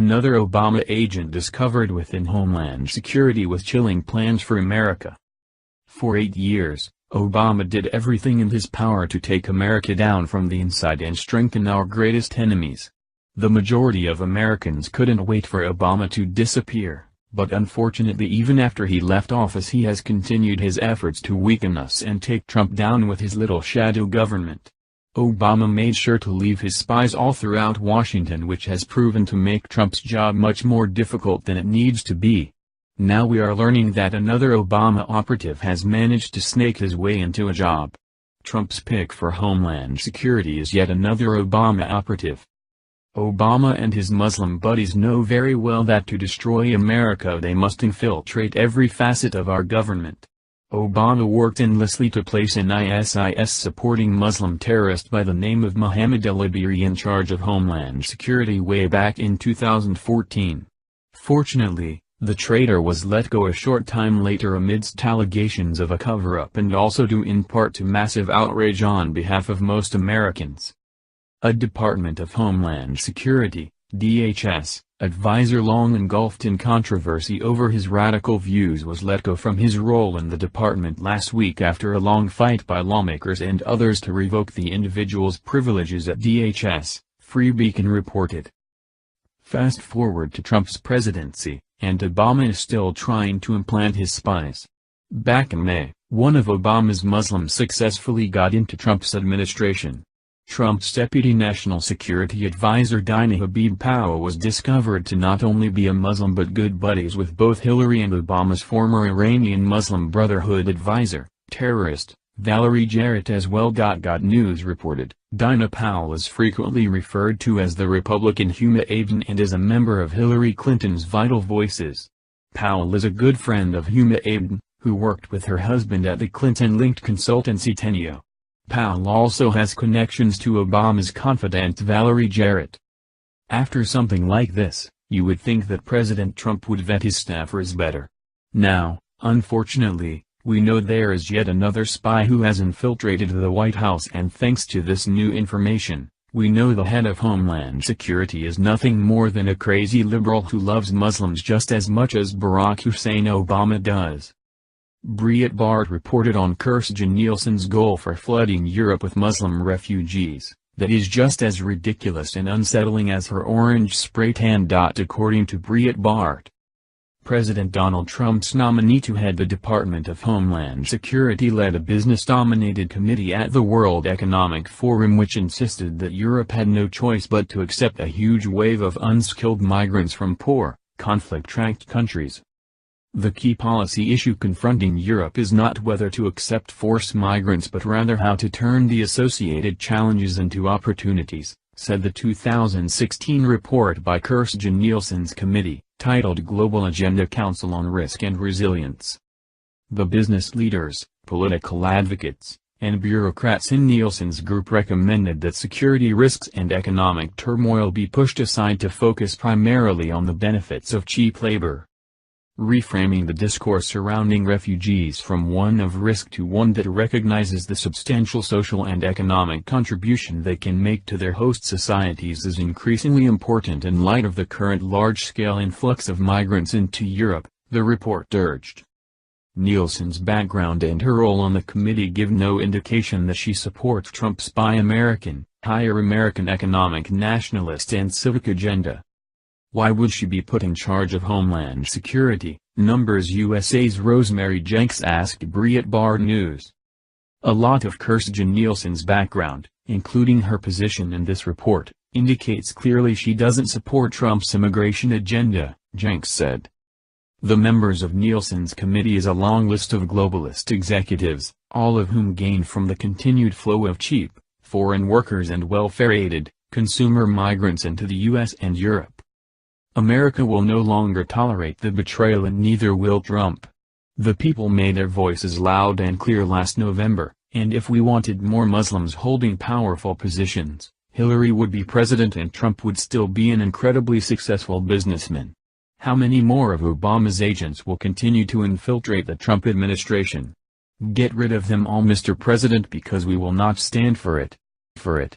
Another Obama agent discovered within Homeland Security with chilling plans for America. For 8 years, Obama did everything in his power to take America down from the inside and strengthen our greatest enemies. The majority of Americans couldn't wait for Obama to disappear, but unfortunately even after he left office he has continued his efforts to weaken us and take Trump down with his little shadow government. Obama made sure to leave his spies all throughout Washington, which has proven to make Trump's job much more difficult than it needs to be. Now we are learning that another Obama operative has managed to snake his way into a job. Trump's pick for Homeland Security is yet another Obama operative. Obama and his Muslim buddies know very well that to destroy America they must infiltrate every facet of our government. Obama worked endlessly to place an ISIS-supporting Muslim terrorist by the name of Mohammed al-Abiri in charge of Homeland Security way back in 2014. Fortunately, the traitor was let go a short time later amidst allegations of a cover-up and also due in part to massive outrage on behalf of most Americans. A Department of Homeland Security (DHS) advisor long engulfed in controversy over his radical views was let go from his role in the department last week after a long fight by lawmakers and others to revoke the individual's privileges at DHS, Free Beacon reported. Fast forward to Trump's presidency, and Obama is still trying to implant his spies. Back in May, one of Obama's Muslims successfully got into Trump's administration. Trump's Deputy National Security Advisor Dina Habib-Powell was discovered to not only be a Muslim but good buddies with both Hillary and Obama's former Iranian Muslim Brotherhood advisor, terrorist, Valerie Jarrett as well. News reported, Dina Powell is frequently referred to as the Republican Huma Abedin and is a member of Hillary Clinton's Vital Voices. Powell is a good friend of Huma Abedin, who worked with her husband at the Clinton-linked consultancy Teneo. Powell also has connections to Obama's confidant Valerie Jarrett. After something like this, you would think that President Trump would vet his staffers better. Now, unfortunately, we know there is yet another spy who has infiltrated the White House, and thanks to this new information, we know the head of Homeland Security is nothing more than a crazy liberal who loves Muslims just as much as Barack Hussein Obama does. Breitbart reported on Kirstjen Nielsen's goal for flooding Europe with Muslim refugees, that is just as ridiculous and unsettling as her orange spray tan. According to Breitbart, President Donald Trump's nominee to head the Department of Homeland Security led a business-dominated committee at the World Economic Forum which insisted that Europe had no choice but to accept a huge wave of unskilled migrants from poor, conflict-racked countries. The key policy issue confronting Europe is not whether to accept forced migrants but rather how to turn the associated challenges into opportunities, said the 2016 report by Kirstjen Nielsen's committee, titled Global Agenda Council on Risk and Resilience. The business leaders, political advocates, and bureaucrats in Nielsen's group recommended that security risks and economic turmoil be pushed aside to focus primarily on the benefits of cheap labor. Reframing the discourse surrounding refugees from one of risk to one that recognizes the substantial social and economic contribution they can make to their host societies is increasingly important in light of the current large-scale influx of migrants into Europe, the report urged. Nielsen's background and her role on the committee give no indication that she supports Trump's Buy American, Hire American economic nationalist and civic agenda. Why would she be put in charge of Homeland Security? Numbers USA's Rosemary Jenks asked Breitbart News. A lot of Kirstjen Nielsen's background, including her position in this report, indicates clearly she doesn't support Trump's immigration agenda, Jenks said. The members of Nielsen's committee is a long list of globalist executives, all of whom gain from the continued flow of cheap, foreign workers and welfare-aided, consumer migrants into the US and Europe. America will no longer tolerate the betrayal and neither will Trump. The people made their voices loud and clear last November, and if we wanted more Muslims holding powerful positions, Hillary would be president and Trump would still be an incredibly successful businessman. How many more of Obama's agents will continue to infiltrate the Trump administration? Get rid of them all, Mr. President, because we will not stand for it.